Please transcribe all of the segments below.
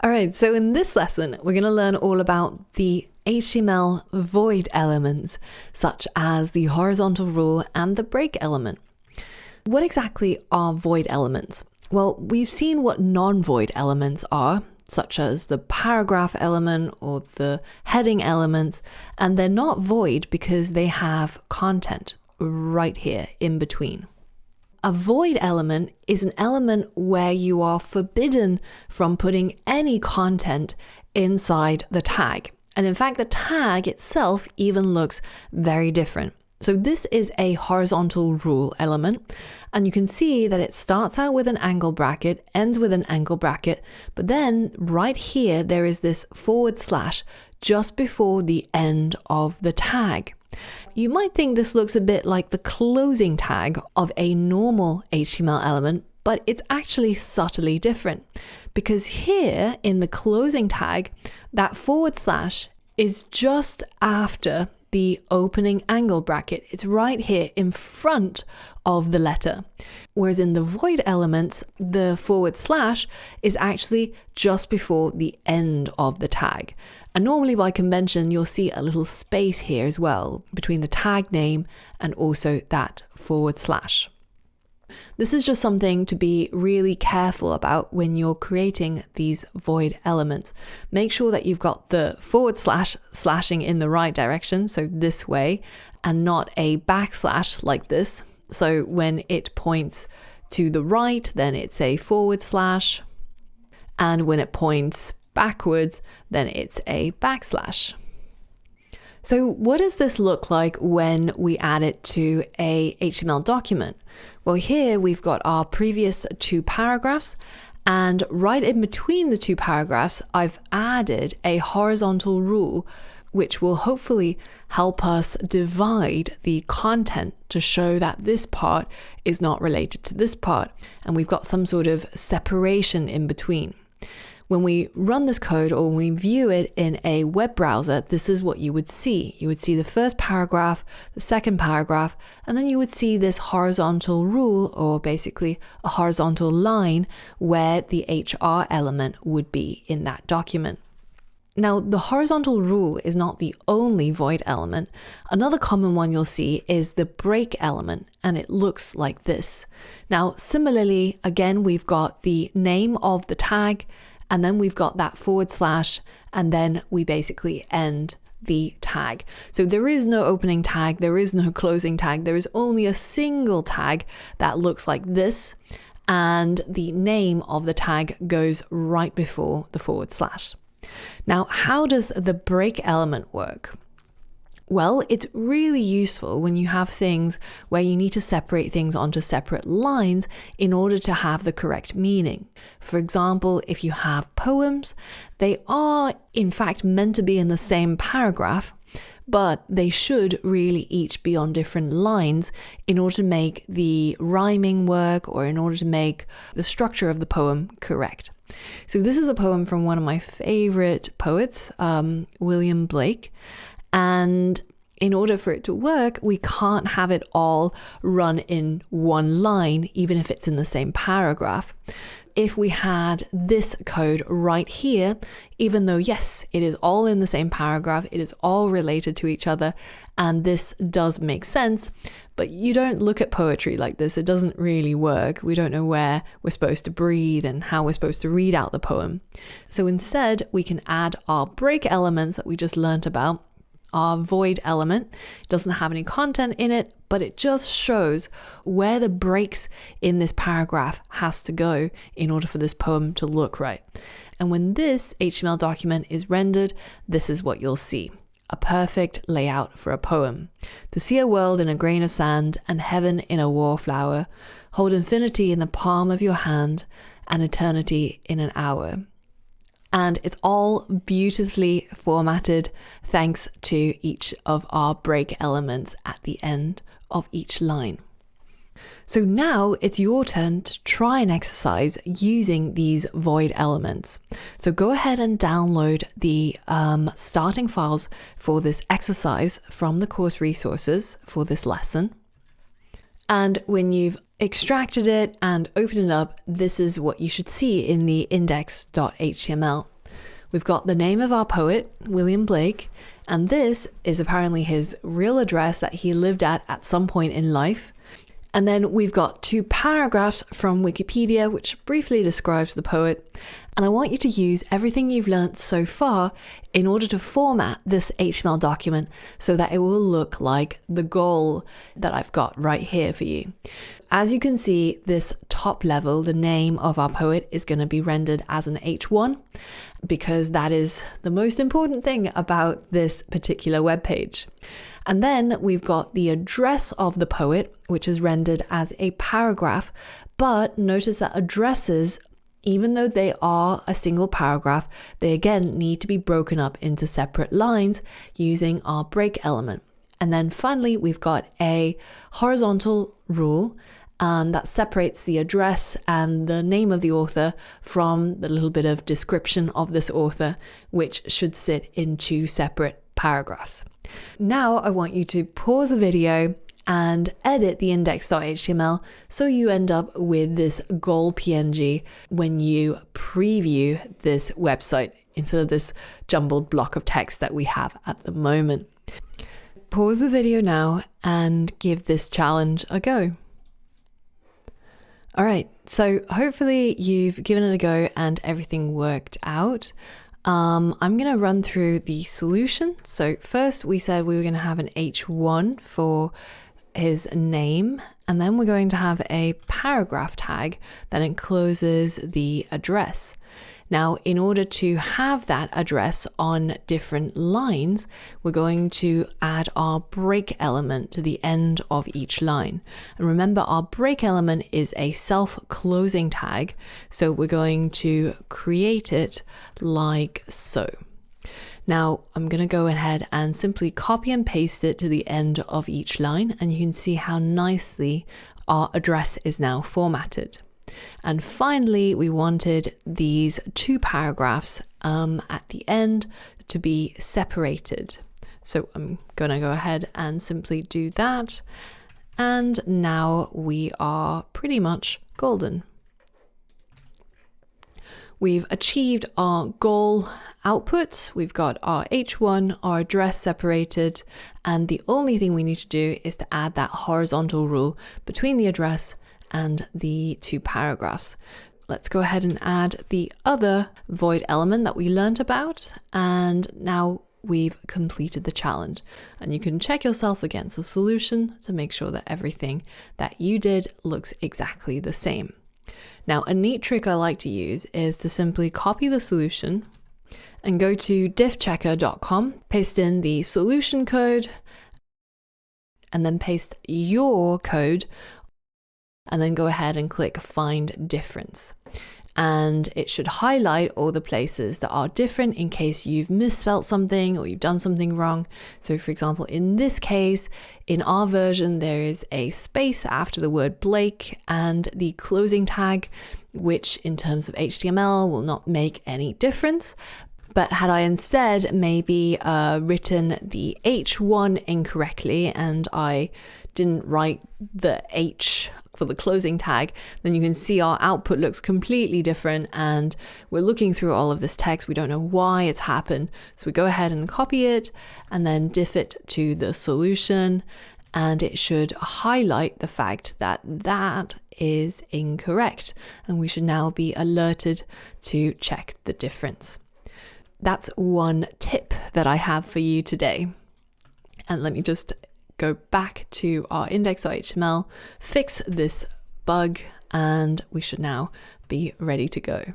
All right, so in this lesson, we're going to learn all about the HTML void elements, such as the horizontal rule and the break element. What exactly are void elements? Well, we've seen what non-void elements are, such as the paragraph element or the heading elements, and they're not void because they have content right here in between. A void element is an element where you are forbidden from putting any content inside the tag. And in fact, the tag itself even looks very different. So this is a horizontal rule element, and you can see that it starts out with an angle bracket, ends with an angle bracket, but then right here there is this / just before the end of the tag. You might think this looks a bit like the closing tag of a normal HTML element, but it's actually subtly different, because here in the closing tag, that / is just after the opening angle bracket. It's right here in front of the letter. Whereas in the void elements, the / is actually just before the end of the tag. And normally by convention, you'll see a little space here as well between the tag name and also that /. This is just something to be really careful about when you're creating these void elements. Make sure that you've got the / slashing in the right direction, so this way, and not a backslash like this. So when it points to the right, then it's a /, and when it points backwards, then it's a backslash. So what does this look like when we add it to a HTML document? Well, here we've got our previous 2 paragraphs, and right in between the 2 paragraphs, I've added a horizontal rule, which will hopefully help us divide the content to show that this part is not related to this part, and we've got some sort of separation in between. When we run this code or when we view it in a web browser, this is what you would see. You would see the first paragraph, the second paragraph, and then you would see this horizontal rule, or basically a horizontal line where the HR element would be in that document. Now, the horizontal rule is not the only void element. Another common one you'll see is the break element, and it looks like this. Now, similarly, again, we've got the name of the tag, and then we've got that /, and then we basically end the tag. So there is no opening tag, there is no closing tag, there is only a single tag that looks like this, and the name of the tag goes right before the /. Now, how does the break element work? Well, it's really useful when you have things where you need to separate things onto separate lines in order to have the correct meaning. For example, if you have poems, they are in fact meant to be in the same paragraph, but they should really each be on different lines in order to make the rhyming work, or in order to make the structure of the poem correct. So this is a poem from one of my favorite poets, William Blake. And in order for it to work, we can't have it all run in one line, even if it's in the same paragraph. If we had this code right here, even though, yes, it is all in the same paragraph, it is all related to each other, and this does make sense, but you don't look at poetry like this. It doesn't really work. We don't know where we're supposed to breathe and how we're supposed to read out the poem. So instead, we can add our break elements that we just learned about. Our void element doesn't have any content in it, but it just shows where the breaks in this paragraph has to go in order for this poem to look right. And when this HTML document is rendered, this is what you'll see. A perfect layout for a poem. To see a world in a grain of sand and heaven in a wallflower, hold infinity in the palm of your hand and eternity in an hour. And it's all beautifully formatted thanks to each of our break elements at the end of each line. So now it's your turn to try an exercise using these void elements. So go ahead and download the starting files for this exercise from the course resources for this lesson. And when you've extracted it and opened it up, this is what you should see in the index.html We've got the name of our poet, William Blake, and this is apparently his real address that he lived at some point in life. And then we've got 2 paragraphs from Wikipedia, which briefly describes the poet. And I want you to use everything you've learned so far in order to format this HTML document so that it will look like the goal that I've got right here for you. As you can see, this top level, the name of our poet, is going to be rendered as an H1 because that is the most important thing about this particular web page. And then we've got the address of the poet, which is rendered as a paragraph. But notice that addresses, even though they are a single paragraph, they again need to be broken up into separate lines using our break element. And then finally, we've got a horizontal rule that separates the address and the name of the author from the little bit of description of this author, which should sit in 2 separate paragraphs. Now I want you to pause the video and edit the index.html so you end up with this goal PNG when you preview this website instead of this jumbled block of text that we have at the moment. Pause the video now and give this challenge a go. All right, so hopefully you've given it a go and everything worked out. I'm going to run through the solution. So first we said we were going to have an H1 for his name, and then we're going to have a paragraph tag that encloses the address. Now, in order to have that address on different lines, we're going to add our break element to the end of each line. And remember, our break element is a self-closing tag, so we're going to create it like so. Now, I'm going to go ahead and simply copy and paste it to the end of each line, and you can see how nicely our address is now formatted. And finally, we wanted these 2 paragraphs at the end to be separated. So I'm going to go ahead and simply do that. And now we are pretty much golden. We've achieved our goal output. We've got our H1, our address separated, and the only thing we need to do is to add that horizontal rule between the address and the 2 paragraphs. Let's go ahead and add the other void element that we learned about, and now we've completed the challenge. And you can check yourself against the solution to make sure that everything that you did looks exactly the same. Now, a neat trick I like to use is to simply copy the solution and go to diffchecker.com, paste in the solution code, and then paste your code, and then go ahead and click Find Difference. And it should highlight all the places that are different in case you've misspelt something or you've done something wrong. So for example, in this case, in our version, there is a space after the word Blake and the closing tag, which in terms of HTML will not make any difference. But had I instead maybe written the H1 incorrectly and I didn't write the H for the closing tag, then you can see our output looks completely different and we're looking through all of this text. We don't know why it's happened. So we go ahead and copy it and then diff it to the solution, and it should highlight the fact that that is incorrect. And we should now be alerted to check the difference. That's one tip that I have for you today. And let me just go back to our index.html, fix this bug, and we should now be ready to go.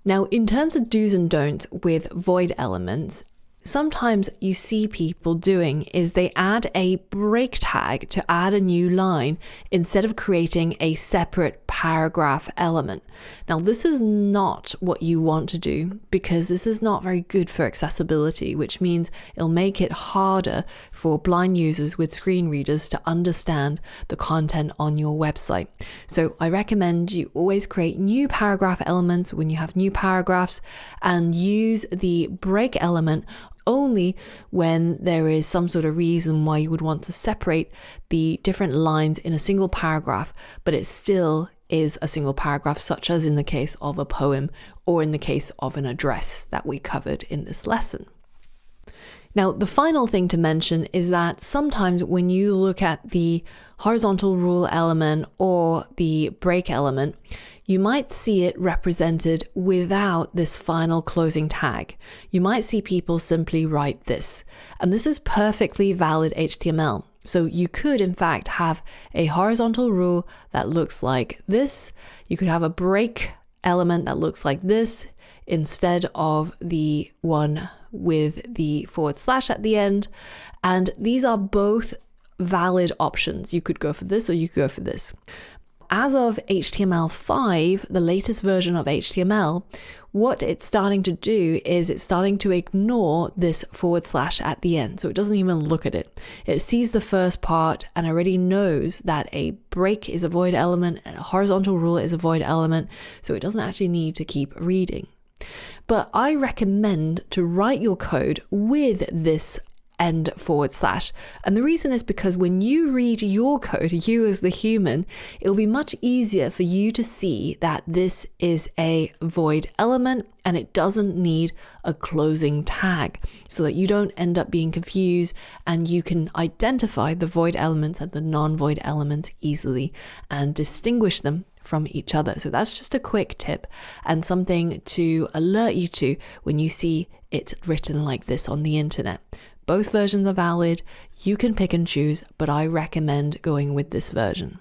Now, in terms of do's and don'ts with void elements, sometimes you see people doing is they add a break tag to add a new line instead of creating a separate paragraph element. Now, this is not what you want to do because this is not very good for accessibility, which means it'll make it harder for blind users with screen readers to understand the content on your website. So I recommend you always create new paragraph elements when you have new paragraphs and use the break element only when there is some sort of reason why you would want to separate the different lines in a single paragraph, but it's still is a single paragraph, such as in the case of a poem or in the case of an address that we covered in this lesson. Now, the final thing to mention is that sometimes when you look at the horizontal rule element or the break element, you might see it represented without this final closing tag. You might see people simply write this, and this is perfectly valid HTML. So you could, in fact, have a horizontal rule that looks like this. You could have a break element that looks like this instead of the one with the / at the end. And these are both valid options. You could go for this or you could go for this. As of HTML5, the latest version of HTML, what it's starting to do is it's starting to ignore this / at the end. So it doesn't even look at it. It sees the first part and already knows that a break is a void element and a horizontal rule is a void element. So it doesn't actually need to keep reading. But I recommend to write your code with this end / and the reason is because when you read your code, you as the human, it'll be much easier for you to see that this is a void element and it doesn't need a closing tag, so that you don't end up being confused and you can identify the void elements and the non-void elements easily and distinguish them from each other. So that's just a quick tip and something to alert you to when you see it written like this on the internet. Both versions are valid. You can pick and choose, but I recommend going with this version.